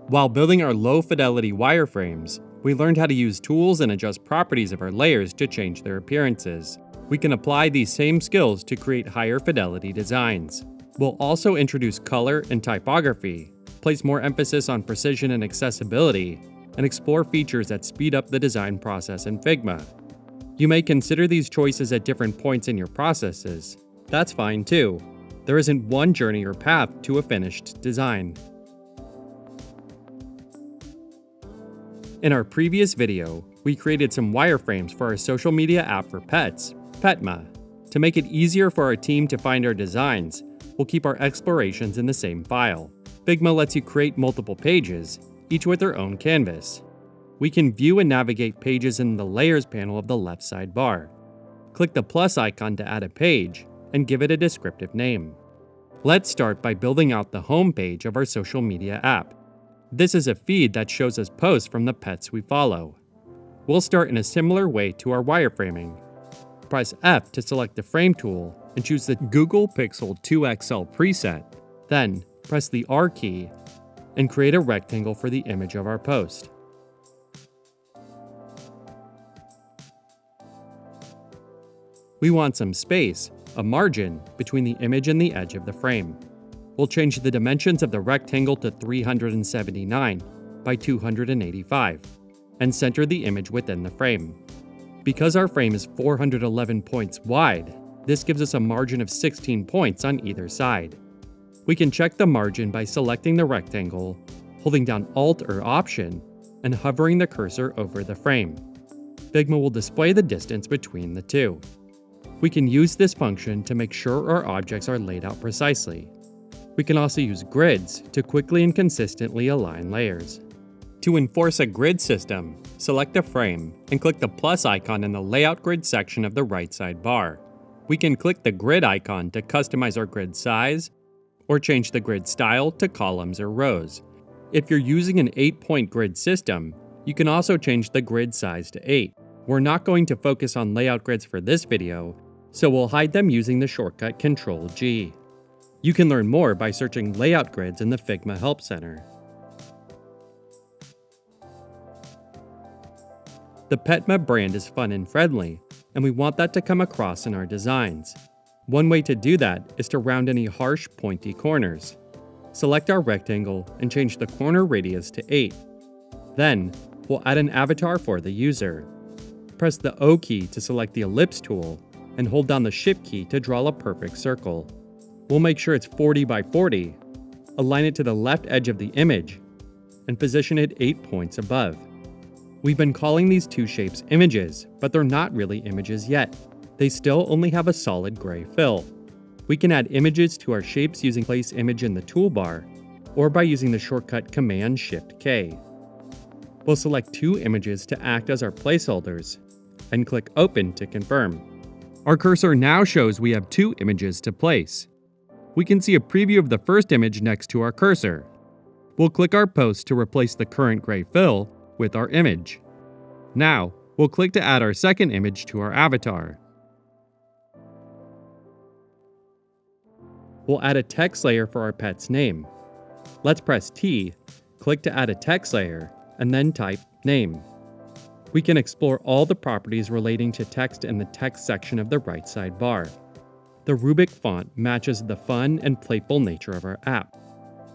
While building our low-fidelity wireframes, we learned how to use tools and adjust properties of our layers to change their appearances. We can apply these same skills to create higher fidelity designs. We'll also introduce color and typography, place more emphasis on precision and accessibility, and explore features that speed up the design process in Figma. You may consider these choices at different points in your processes. That's fine too. There isn't one journey or path to a finished design. In our previous video, we created some wireframes for our social media app for pets, Figma. To make it easier for our team to find our designs, we'll keep our explorations in the same file. Figma lets you create multiple pages, each with their own canvas. We can view and navigate pages in the Layers panel of the left sidebar. Click the plus icon to add a page, and give it a descriptive name. Let's start by building out the home page of our social media app. This is a feed that shows us posts from the pets we follow. We'll start in a similar way to our wireframing. Press F to select the Frame tool and choose the Google Pixel 2 XL preset. Then, press the R key and create a rectangle for the image of our post. We want some space, a margin, between the image and the edge of the frame. We'll change the dimensions of the rectangle to 379 by 285 and center the image within the frame. Because our frame is 411 points wide, this gives us a margin of 16 points on either side. We can check the margin by selecting the rectangle, holding down Alt or Option, and hovering the cursor over the frame. Figma will display the distance between the two. We can use this function to make sure our objects are laid out precisely. We can also use grids to quickly and consistently align layers. To enforce a grid system, select a frame and click the plus icon in the Layout Grid section of the right sidebar. We can click the grid icon to customize our grid size, or change the grid style to columns or rows. If you're using an 8-point grid system, you can also change the grid size to 8. We're not going to focus on layout grids for this video, so we'll hide them using the shortcut Ctrl-G. You can learn more by searching layout grids in the Figma Help Center. The Figma brand is fun and friendly, and we want that to come across in our designs. One way to do that is to round any harsh, pointy corners. Select our rectangle and change the corner radius to 8. Then, we'll add an avatar for the user. Press the O key to select the ellipse tool, and hold down the Shift key to draw a perfect circle. We'll make sure it's 40 by 40, align it to the left edge of the image, and position it 8 points above. We've been calling these two shapes images, but they're not really images yet. They still only have a solid gray fill. We can add images to our shapes using Place Image in the toolbar, or by using the shortcut Command-Shift-K. We'll select two images to act as our placeholders, and click Open to confirm. Our cursor now shows we have two images to place. We can see a preview of the first image next to our cursor. We'll click our post to replace the current gray fill with our image. Now, we'll click to add our second image to our avatar. We'll add a text layer for our pet's name. Let's press T, click to add a text layer, and then type name. We can explore all the properties relating to text in the text section of the right sidebar. The rubric font matches the fun and playful nature of our app,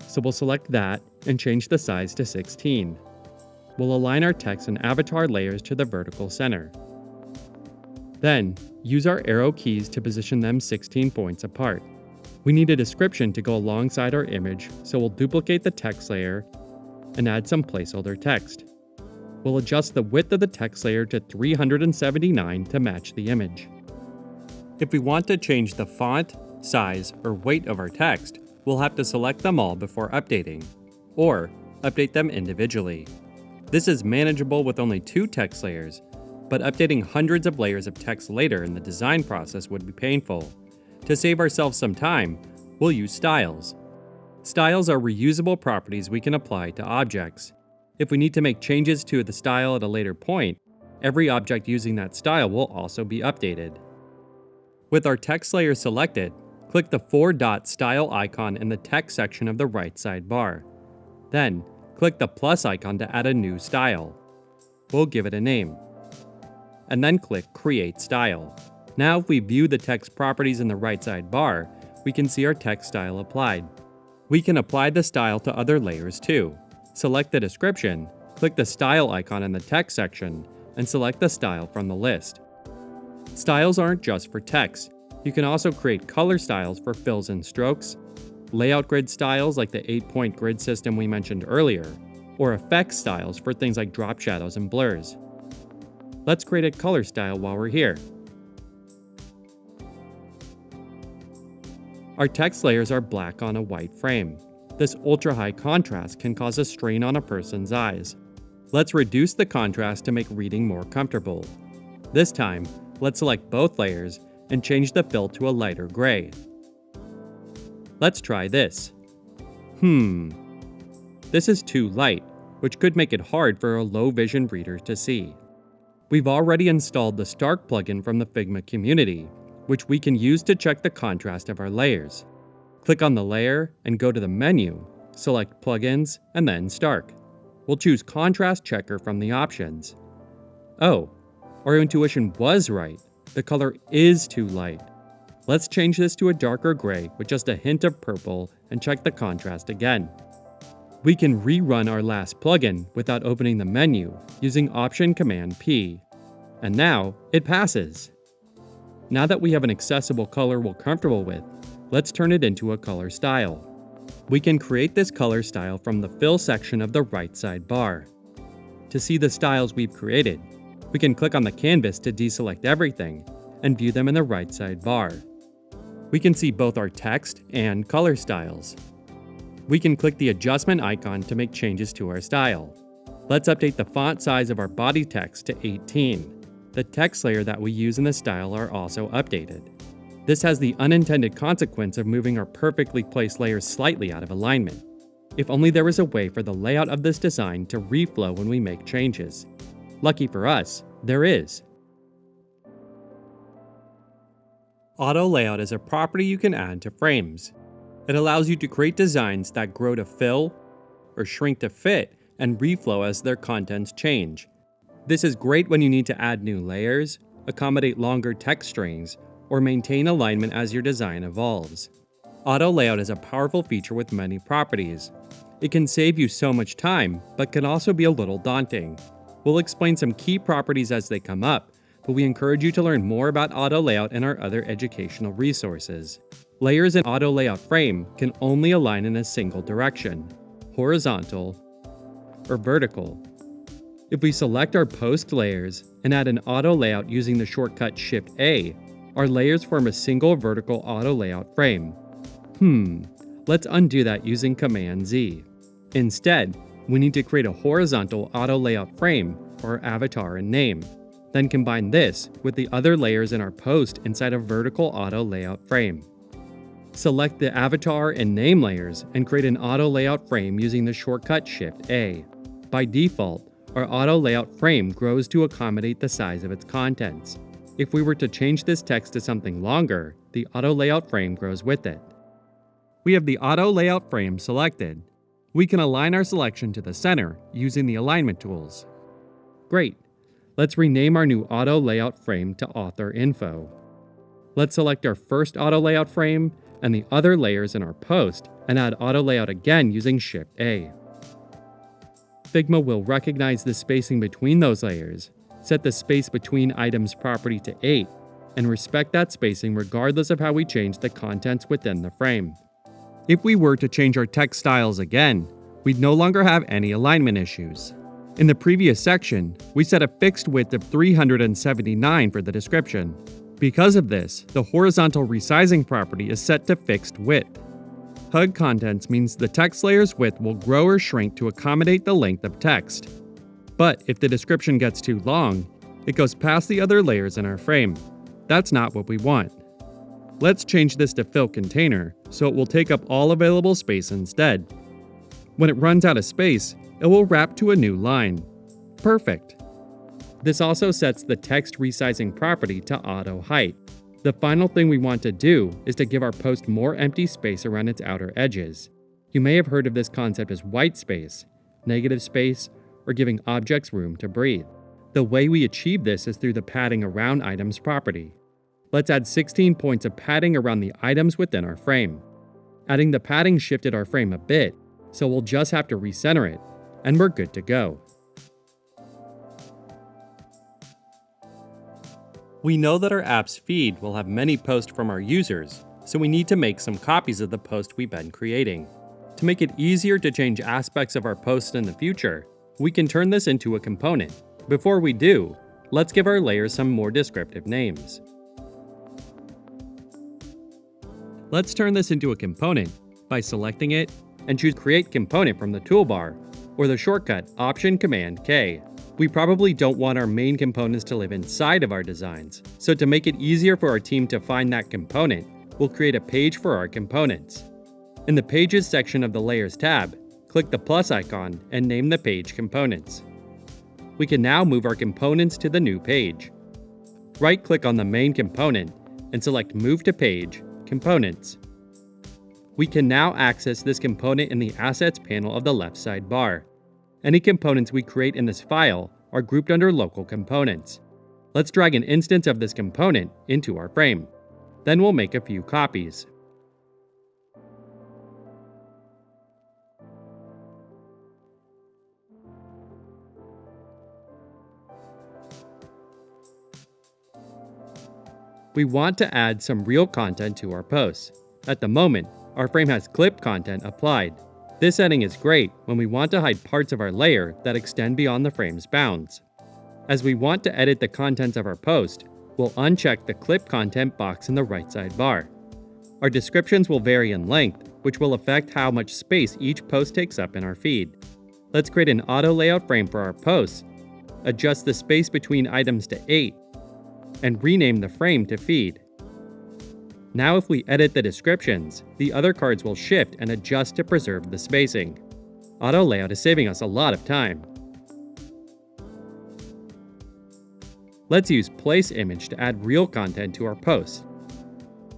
so we'll select that and change the size to 16. We'll align our text and avatar layers to the vertical center. Then, use our arrow keys to position them 16 points apart. We need a description to go alongside our image, so we'll duplicate the text layer and add some placeholder text. We'll adjust the width of the text layer to 379 to match the image. If we want to change the font, size, or weight of our text, we'll have to select them all before updating, or update them individually. This is manageable with only 2 text layers, but updating hundreds of layers of text later in the design process would be painful. To save ourselves some time, we'll use styles. Styles are reusable properties we can apply to objects. If we need to make changes to the style at a later point, every object using that style will also be updated. With our text layer selected, click the 4-dot style icon in the text section of the right sidebar. Then, Click the plus icon to add a new style. We'll give it a name. And then click Create Style. Now if we view the text properties in the right sidebar, we can see our text style applied. We can apply the style to other layers too. Select the description, click the style icon in the text section, and select the style from the list. Styles aren't just for text. You can also create color styles for fills and strokes, layout grid styles like the 8-point grid system we mentioned earlier, or effect styles for things like drop shadows and blurs. Let's create a color style while we're here. Our text layers are black on a white frame. This ultra-high contrast can cause a strain on a person's eyes. Let's reduce the contrast to make reading more comfortable. This time, let's select both layers and change the fill to a lighter gray. Let's try this. This is too light, which could make it hard for a low-vision reader to see. We've already installed the Stark plugin from the Figma community, which we can use to check the contrast of our layers. Click on the layer and go to the menu, select Plugins, and then Stark. We'll choose Contrast Checker from the options. Oh, our intuition was right. The color is too light. Let's change this to a darker gray with just a hint of purple and check the contrast again. We can rerun our last plugin without opening the menu using Option-Command-P. And now, it passes. Now that we have an accessible color we're comfortable with, let's turn it into a color style. We can create this color style from the Fill section of the right sidebar. To see the styles we've created, we can click on the canvas to deselect everything and view them in the right sidebar. We can see both our text and color styles. We can click the adjustment icon to make changes to our style. Let's update the font size of our body text to 18. The text layer that we use in the style are also updated. This has the unintended consequence of moving our perfectly placed layers slightly out of alignment. If only there was a way for the layout of this design to reflow when we make changes. Lucky for us, there is. Auto layout is a property you can add to frames. It allows you to create designs that grow to fill or shrink to fit and reflow as their contents change. This is great when you need to add new layers, accommodate longer text strings, or maintain alignment as your design evolves. Auto layout is a powerful feature with many properties. It can save you so much time, but can also be a little daunting. We'll explain some key properties as they come up, but we encourage you to learn more about auto layout in our other educational resources. Layers in auto layout frame can only align in a single direction, horizontal or vertical. If we select our post layers and add an auto layout using the shortcut Shift-A, our layers form a single vertical auto layout frame. Let's undo that using Command-Z. Instead, we need to create a horizontal auto layout frame for our avatar and name. Then combine this with the other layers in our post inside a vertical auto layout frame. Select the avatar and name layers and create an auto layout frame using the shortcut Shift-A. By default, our auto layout frame grows to accommodate the size of its contents. If we were to change this text to something longer, the auto layout frame grows with it. We have the auto layout frame selected. We can align our selection to the center using the alignment tools. Great! Let's rename our new auto layout frame to Author Info. Let's select our first auto layout frame and the other layers in our post and add auto layout again using Shift-A. Figma will recognize the spacing between those layers, set the space between items property to 8, and respect that spacing regardless of how we change the contents within the frame. If we were to change our text styles again, we'd no longer have any alignment issues. In the previous section, we set a fixed width of 379 for the description. Because of this, the horizontal resizing property is set to fixed width. HUD contents means the text layer's width will grow or shrink to accommodate the length of text. But if the description gets too long, it goes past the other layers in our frame. That's not what we want. Let's change this to fill container so it will take up all available space instead. When it runs out of space, it will wrap to a new line. Perfect! This also sets the text resizing property to auto height. The final thing we want to do is to give our post more empty space around its outer edges. You may have heard of this concept as white space. negative space, or giving objects room to breathe. The way we achieve this is through the padding around items property. Let's add 16 points of padding around the items within our frame. Adding the padding shifted our frame a bit, so we'll just have to recenter it, and we're good to go. We know that our app's feed will have many posts from our users, so we need to make some copies of the post we've been creating. To make it easier to change aspects of our post in the future, we can turn this into a component. Before we do, let's give our layers some more descriptive names. Let's turn this into a component by selecting it and choose Create Component from the toolbar, or the shortcut Option-Command-K. We probably don't want our main components to live inside of our designs, so to make it easier for our team to find that component, we'll create a page for our components. In the Pages section of the Layers tab, click the plus icon and name the page Components. We can now move our components to the new page. Right-click on the main component and select Move to Page, Components. We can now access this component in the Assets panel of the left sidebar. Any components we create in this file are grouped under Local Components. Let's drag an instance of this component into our frame. Then we'll make a few copies. We want to add some real content to our posts. At the moment, our frame has clip content applied. This setting is great when we want to hide parts of our layer that extend beyond the frame's bounds. As we want to edit the contents of our post, we'll uncheck the Clip Content box in the right sidebar. Our descriptions will vary in length, which will affect how much space each post takes up in our feed. Let's create an auto layout frame for our posts, adjust the space between items to 8, and rename the frame to Feed. Now if we edit the descriptions, the other cards will shift and adjust to preserve the spacing. Auto layout is saving us a lot of time. Let's use Place Image to add real content to our post.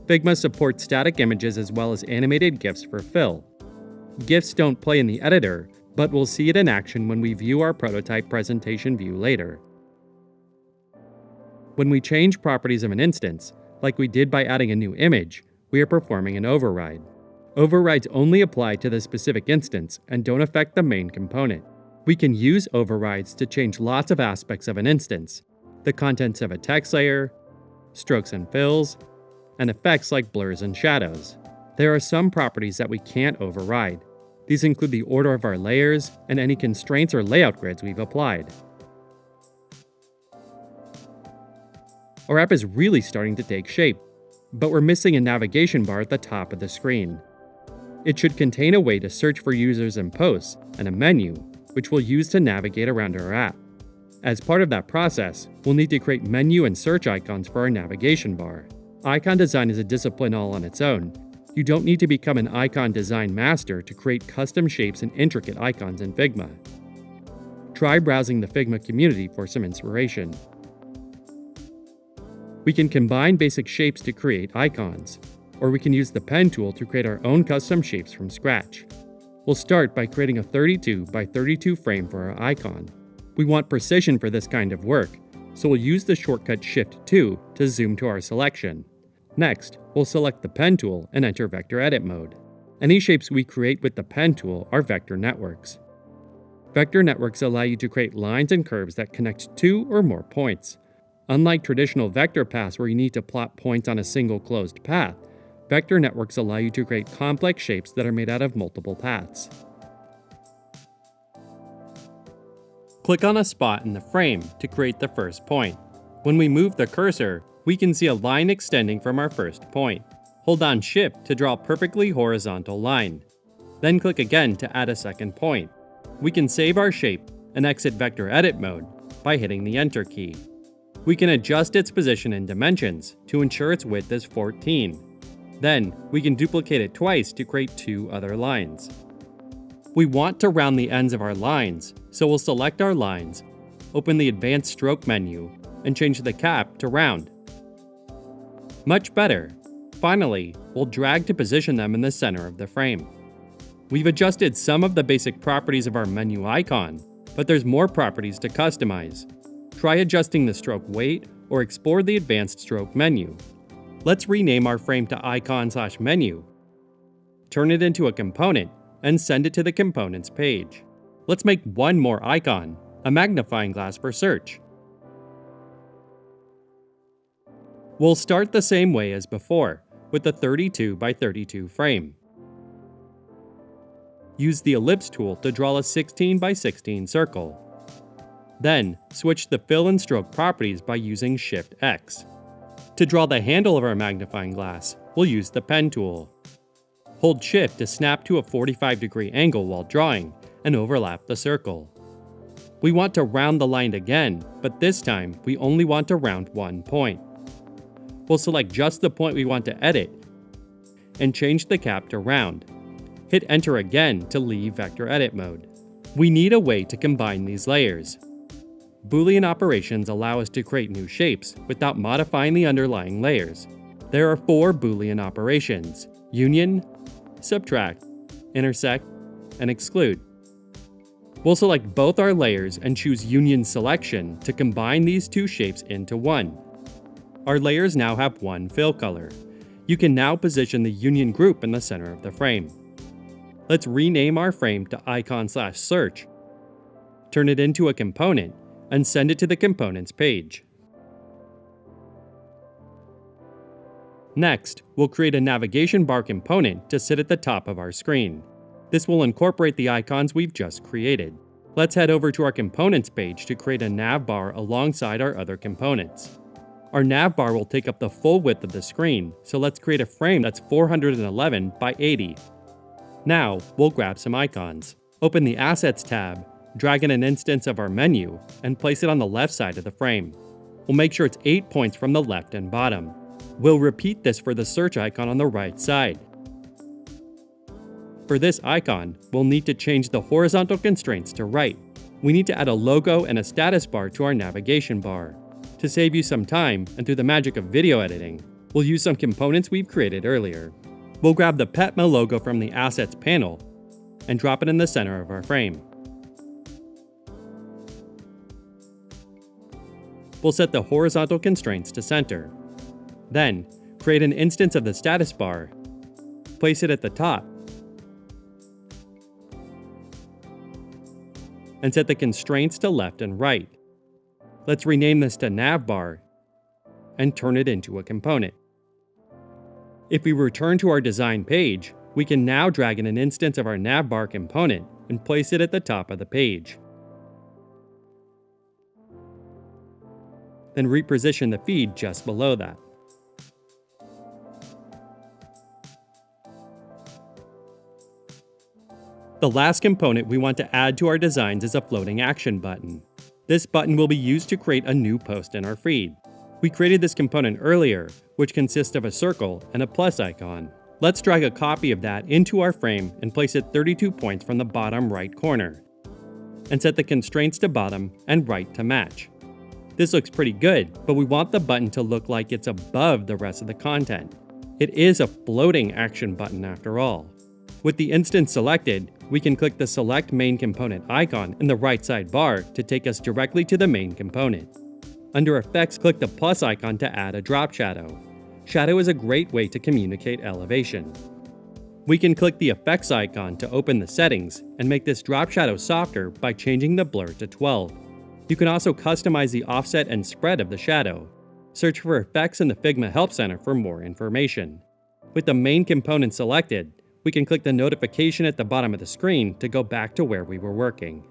Figma supports static images as well as animated GIFs for fill. GIFs don't play in the editor, but we'll see it in action when we view our prototype presentation view later. When we change properties of an instance, like we did by adding a new image, we are performing an override. Overrides only apply to the specific instance and don't affect the main component. We can use overrides to change lots of aspects of an instance, the contents of a text layer, strokes and fills, and effects like blurs and shadows. There are some properties that we can't override. These include the order of our layers and any constraints or layout grids we've applied. Our app is really starting to take shape, but we're missing a navigation bar at the top of the screen. It should contain a way to search for users and posts, and a menu, which we'll use to navigate around our app. As part of that process, we'll need to create menu and search icons for our navigation bar. Icon design is a discipline all on its own. You don't need to become an icon design master to create custom shapes and intricate icons in Figma. Try browsing the Figma community for some inspiration. We can combine basic shapes to create icons, or we can use the pen tool to create our own custom shapes from scratch. We'll start by creating a 32 by 32 frame for our icon. We want precision for this kind of work, so we'll use the shortcut Shift-2 to zoom to our selection. Next, we'll select the pen tool and enter vector edit mode. Any shapes we create with the pen tool are vector networks. Vector networks allow you to create lines and curves that connect two or more points. Unlike traditional vector paths where you need to plot points on a single closed path, vector networks allow you to create complex shapes that are made out of multiple paths. Click on a spot in the frame to create the first point. When we move the cursor, we can see a line extending from our first point. Hold down Shift to draw a perfectly horizontal line. Then click again to add a second point. We can save our shape and exit vector edit mode by hitting the Enter key. We can adjust its position and dimensions to ensure its width is 14. Then, we can duplicate it twice to create two other lines. We want to round the ends of our lines, so we'll select our lines, open the Advanced Stroke menu, and change the cap to round. Much better. Finally, we'll drag to position them in the center of the frame. We've adjusted some of the basic properties of our menu icon, but there's more properties to customize. Try adjusting the stroke weight or explore the advanced stroke menu. Let's rename our frame to icon/menu, turn it into a component, and send it to the components page. Let's make one more icon, a magnifying glass for search. We'll start the same way as before, with a 32 by 32 frame. Use the ellipse tool to draw a 16 by 16 circle. Then, switch the fill and stroke properties by using Shift X. To draw the handle of our magnifying glass, we'll use the pen tool. Hold Shift to snap to a 45-degree angle while drawing, and overlap the circle. We want to round the line again, but this time we only want to round one point. We'll select just the point we want to edit, and change the cap to round. Hit Enter again to leave vector edit mode. We need a way to combine these layers. Boolean operations allow us to create new shapes without modifying the underlying layers. There are 4 Boolean operations: union, subtract, intersect, and exclude. We'll select both our layers and choose Union Selection to combine these two shapes into one. Our layers now have one fill color. You can now position the union group in the center of the frame. Let's rename our frame to icon/search, turn it into a component, and send it to the components page. Next, we'll create a navigation bar component to sit at the top of our screen. This will incorporate the icons we've just created. Let's head over to our components page to create a nav bar alongside our other components. Our nav bar will take up the full width of the screen, so let's create a frame that's 411 by 80. Now, we'll grab some icons. Open the Assets tab, drag in an instance of our menu, and place it on the left side of the frame. We'll make sure it's 8 points from the left and bottom. We'll repeat this for the search icon on the right side. For this icon, we'll need to change the horizontal constraints to right. We need to add a logo and a status bar to our navigation bar. To save you some time, and through the magic of video editing, we'll use some components we've created earlier. We'll grab the Petma logo from the Assets panel and drop it in the center of our frame. We'll set the horizontal constraints to center. Then, create an instance of the status bar, place it at the top, and set the constraints to left and right. Let's rename this to navbar and turn it into a component. If we return to our design page, we can now drag in an instance of our navbar component and place it at the top of the page. Then reposition the feed just below that. The last component we want to add to our designs is a floating action button. This button will be used to create a new post in our feed. We created this component earlier, which consists of a circle and a plus icon. Let's drag a copy of that into our frame and place it 32 points from the bottom right corner, and set the constraints to bottom and right to match. This looks pretty good, but we want the button to look like it's above the rest of the content. It is a floating action button after all. With the instance selected, we can click the Select Main Component icon in the right side bar to take us directly to the main component. Under Effects, click the plus icon to add a drop shadow. Shadow is a great way to communicate elevation. We can click the Effects icon to open the settings and make this drop shadow softer by changing the blur to 12. You can also customize the offset and spread of the shadow. Search for effects in the Figma Help Center for more information. With the main component selected, we can click the notification at the bottom of the screen to go back to where we were working.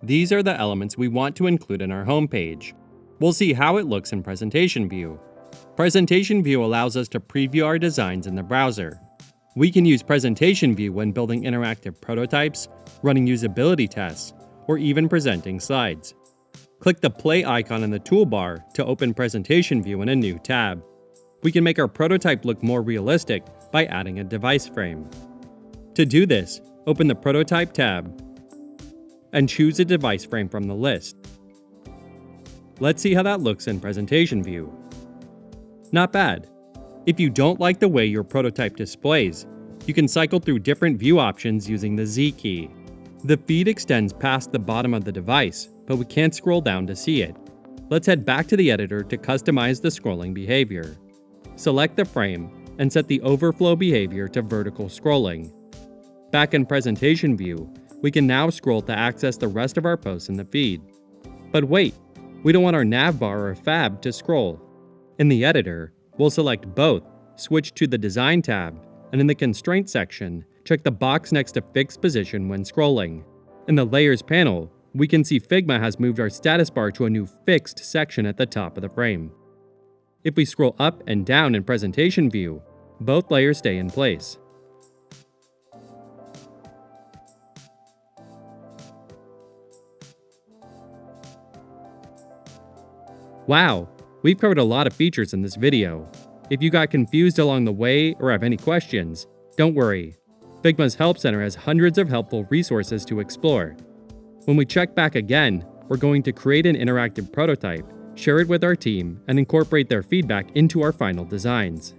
These are the elements we want to include in our homepage. We'll see how it looks in Presentation View. Presentation View allows us to preview our designs in the browser. We can use Presentation View when building interactive prototypes, running usability tests, or even presenting slides. Click the play icon in the toolbar to open Presentation View in a new tab. We can make our prototype look more realistic by adding a device frame. To do this, open the Prototype tab and choose a device frame from the list. Let's see how that looks in Presentation View. Not bad. If you don't like the way your prototype displays, you can cycle through different view options using the Z key. The feed extends past the bottom of the device, but we can't scroll down to see it. Let's head back to the editor to customize the scrolling behavior. Select the frame and set the overflow behavior to vertical scrolling. Back in Presentation View, we can now scroll to access the rest of our posts in the feed. But wait, we don't want our navbar or fab to scroll. In the editor, we'll select both, switch to the Design tab, and in the Constraint section, check the box next to Fixed Position when scrolling. In the Layers panel, we can see Figma has moved our status bar to a new Fixed section at the top of the frame. If we scroll up and down in Presentation View, both layers stay in place. Wow, we've covered a lot of features in this video. If you got confused along the way or have any questions, don't worry. Figma's Help Center has hundreds of helpful resources to explore. When we check back again, we're going to create an interactive prototype, share it with our team, and incorporate their feedback into our final designs.